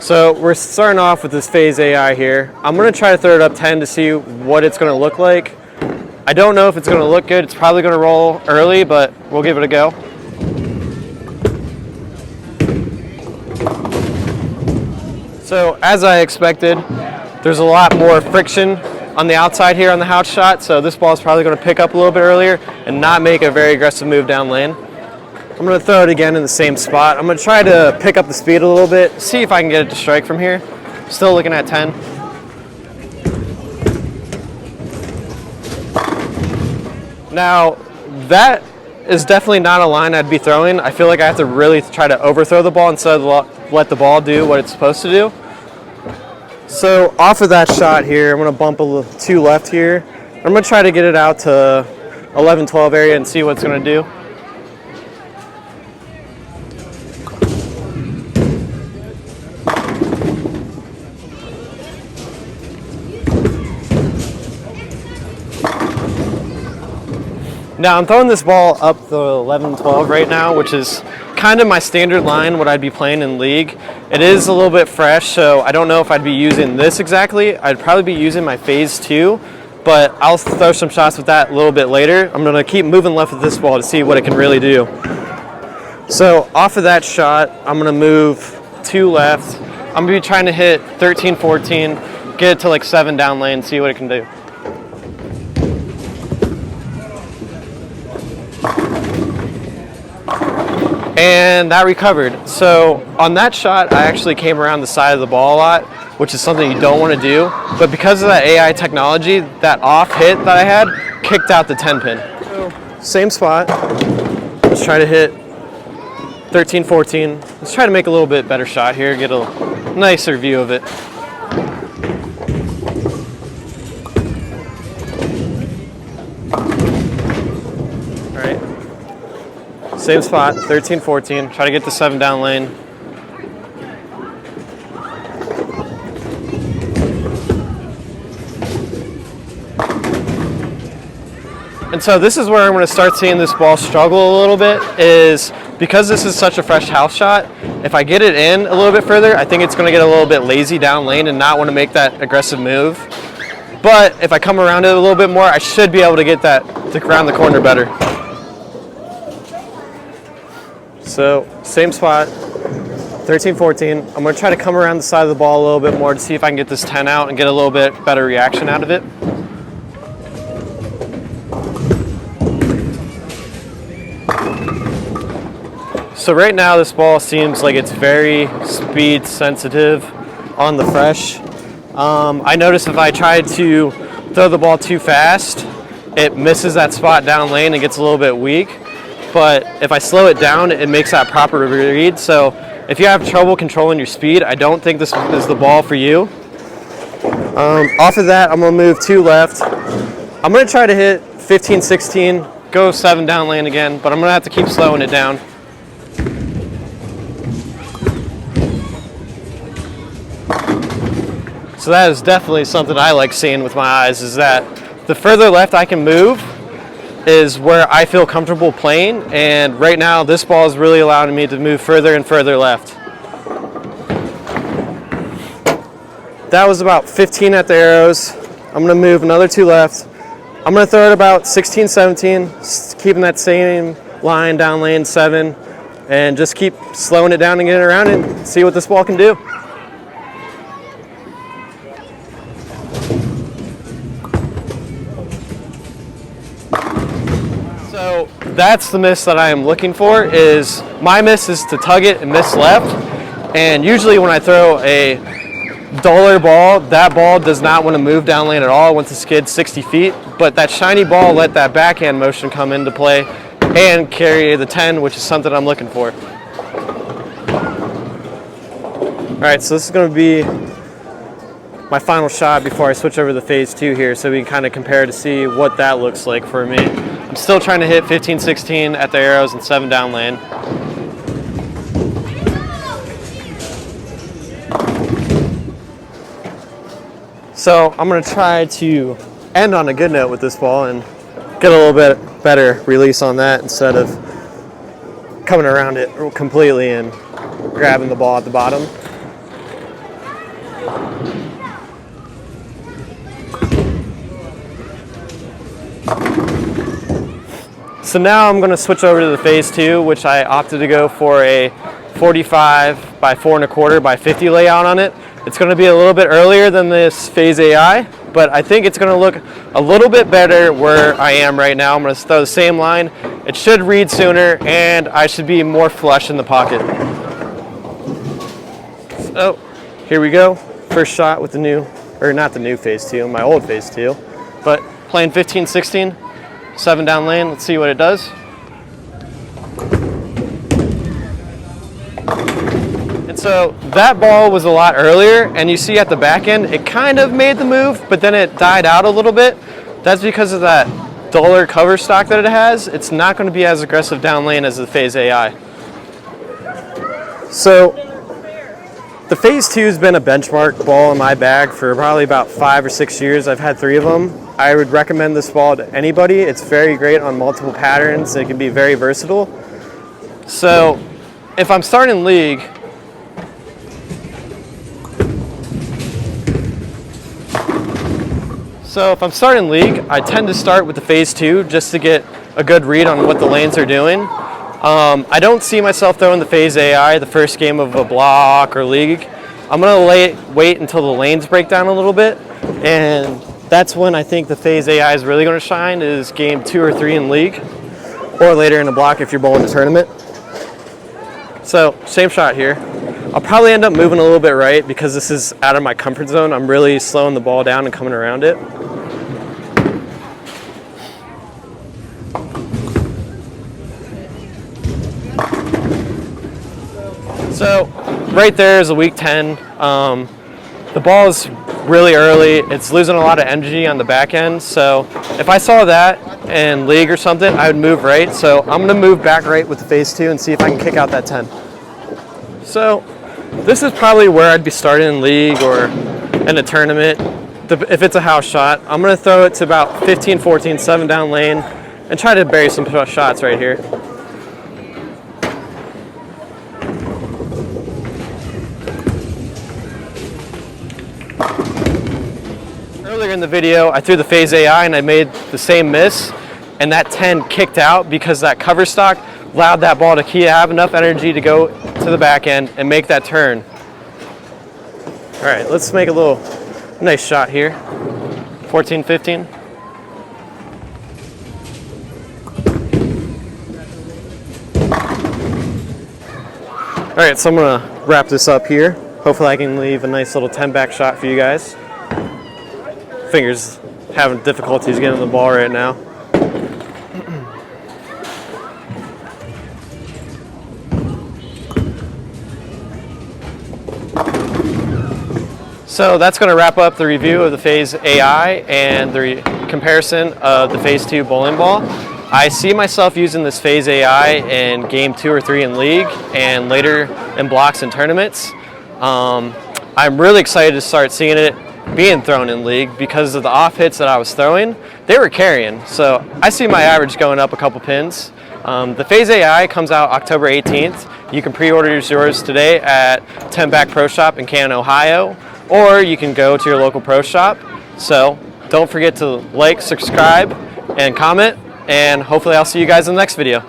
So we're starting off with this Phaze A.I here. I'm going to try to throw it up 10 to see what it's going to look like. I don't know if it's going to look good. It's probably going to roll early, but we'll give it a go. So as I expected, there's a lot more friction on the outside here on the house shot, so this ball is probably going to pick up a little bit earlier and not make a very aggressive move down lane. I'm going to throw it again in the same spot. I'm going to try to pick up the speed a little bit, see if I can get it to strike from here. Still looking at 10. Now, that is definitely not a line I'd be throwing. I feel like I have to really try to overthrow the ball instead of let the ball do what it's supposed to do. So off of that shot here, I'm going to bump a little 2 left here. I'm going to try to get it out to 11-12 area and see what it's going to do. Now I'm throwing this ball up the 11-12 right now, which is kind of my standard line, what I'd be playing in league. It is a little bit fresh, so I don't know if I'd be using this exactly. I'd probably be using my Phaze II, but I'll throw some shots with that a little bit later. I'm gonna keep moving left with this ball to see what it can really do. So off of that shot, I'm gonna move 2 left. I'm gonna be trying to hit 13-14, get it to like 7 down lane, see what it can do. And that recovered. So on that shot, I actually came around the side of the ball a lot, which is something you don't want to do. But because of that AI technology, that off hit that I had kicked out the 10 pin. So, same spot. Let's try to hit 13-14. Let's try to make a little bit better shot here, get a nicer view of it. Same spot, 13-14, try to get the 7 down lane. And so this is where I'm going to start seeing this ball struggle a little bit, is because this is such a fresh house shot, if I get it in a little bit further, I think it's going to get a little bit lazy down lane and not want to make that aggressive move. But if I come around it a little bit more, I should be able to get that around the corner better. So same spot, 13-14. I'm going to try to come around the side of the ball a little bit more to see if I can get this 10 out and get a little bit better reaction out of it. So right now this ball seems like it's very speed sensitive on the fresh. I notice if I try to throw the ball too fast, it misses that spot down lane and gets a little bit weak. But if I slow it down, it makes that proper read. So if you have trouble controlling your speed, I don't think this is the ball for you. Off of that, I'm going to move 2 left. I'm going to try to hit 15-16, go 7 down lane again, but I'm going to have to keep slowing it down. So that is definitely something I like seeing with my eyes, is that the further left I can move is where I feel comfortable playing, and right now this ball is really allowing me to move further and further left. That was about 15 at the arrows. I'm going to move another 2 left. I'm going to throw it about 16-17, keeping that same line down lane 7, and just keep slowing it down and getting around it and see what this ball can do. So that's the miss that I am looking for. Is my miss is to tug it and miss left. And usually when I throw a duller ball, that ball does not want to move down lane at all. It wants to skid 60 feet. But that shiny ball let that backhand motion come into play and carry the 10, which is something I'm looking for. All right, so this is going to be my final shot before I switch over to the Phaze II here, so we can kind of compare to see what that looks like for me. I'm still trying to hit 15-16 at the arrows and 7 down lane. So I'm going to try to end on a good note with this ball and get a little bit better release on that instead of coming around it completely and grabbing the ball at the bottom. So now I'm going to switch over to the Phaze II, which I opted to go for a 45 by 4 1/4 by 50 layout on it. It's going to be a little bit earlier than this Phaze A.I, but I think it's going to look a little bit better where I am right now. I'm going to throw the same line. It should read sooner, and I should be more flush in the pocket. So here we go. First shot with the new, or not the new Phaze II, my old Phaze II, but playing 15-16. 7 down lane, let's see what it does. And so that ball was a lot earlier, and you see at the back end, it kind of made the move, but then it died out a little bit. That's because of that duller cover stock that it has. It's not going to be as aggressive down lane as the Phaze A.I. So the Phaze II has been a benchmark ball in my bag for probably about 5 or 6 years. I've had 3 of them. I would recommend this ball to anybody. It's very great on multiple patterns. It can be very versatile. So if I'm starting league, I tend to start with the Phaze II just to get a good read on what the lanes are doing. I don't see myself throwing the Phaze A.I the first game of a block or league. I'm going to wait until the lanes break down a little bit, and that's when I think the Phaze A.I is really going to shine, is game 2 or 3 in league, or later in a block if you're bowling a tournament. So same shot here. I'll probably end up moving a little bit right because this is out of my comfort zone. I'm really slowing the ball down and coming around it. So right there is a week 10. The ball is really early. It's losing a lot of energy on the back end. So if I saw that in league or something, I would move right. So I'm going to move back right with the Phaze II and see if I can kick out that 10. So this is probably where I'd be starting in league or in a tournament. If it's a house shot, I'm going to throw it to about 15-14, 7 down lane, and try to bury some shots right here. Earlier in the video, I threw the Phaze A.I and I made the same miss, and that 10 kicked out because that cover stock allowed that ball to have enough energy to go to the back end and make that turn. All right, let's make a little nice shot here. 14-15. All right, so I'm gonna wrap this up here. Hopefully I can leave a nice little 10 back shot for you guys. Fingers having difficulties getting the ball right now. So that's going to wrap up the review of the Phaze A.I and the comparison of the Phaze II bowling ball. I see myself using this Phaze A.I in game 2 or 3 in league and later in blocks and tournaments. I'm really excited to start seeing it being thrown in league because of the off hits that I was throwing. They were carrying, so I see my average going up a couple pins. The Phaze A.I comes out October 18th. You can pre-order yours today at 10 Back Pro Shop in Canton, Ohio, or you can go to your local pro shop. So don't forget to like, subscribe, and comment, and hopefully I'll see you guys in the next video.